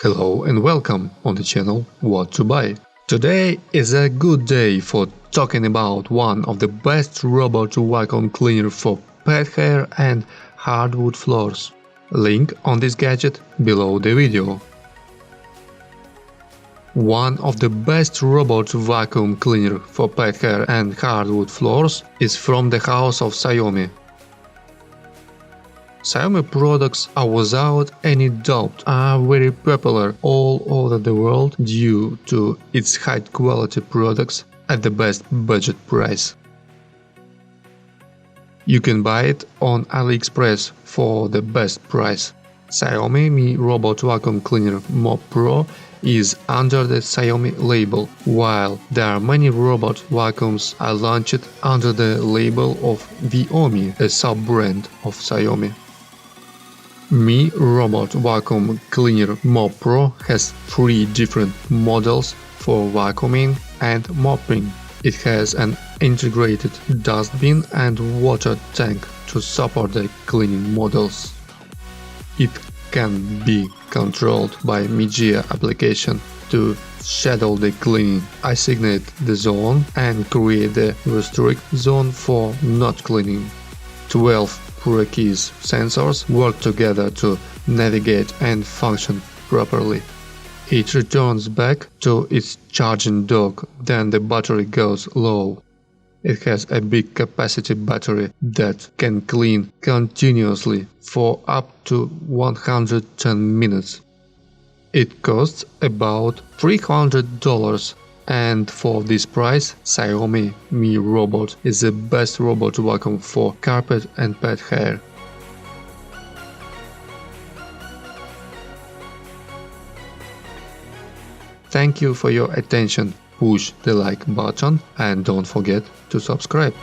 Hello and welcome on the channel What to Buy. Today is a good day for talking about one of the best robot vacuum cleaner for pet hair and hardwood floors. Link on this gadget below the video. One of the best robot vacuum cleaner for pet hair and hardwood floors is from the house of Xiaomi. Xiaomi products are without any doubt are very popular all over the world due to its high quality products at the best budget price. You can buy it on AliExpress for the best price. Xiaomi Mi Robot Vacuum Cleaner Mop Pro is under the Xiaomi label, while there are many robot vacuums are launched under the label of Xiaomi, a sub-brand of Xiaomi. Mi Robot Vacuum Cleaner Mop Pro has 3 different models for vacuuming and mopping. It has an integrated dustbin and water tank to support the cleaning models. It can be controlled by media application to schedule the cleaning, assign the zone and create the restrict zone for not cleaning. 12 keys sensors work together to navigate and function properly. It returns back to its charging dock, then the battery goes low. It has a big capacity battery that can clean continuously for up to 110 minutes. It costs about $300. And for this price, Xiaomi Mi Robot is the best robot vacuum for carpet and pet hair. Thank you for your attention. Push the like button and don't forget to subscribe.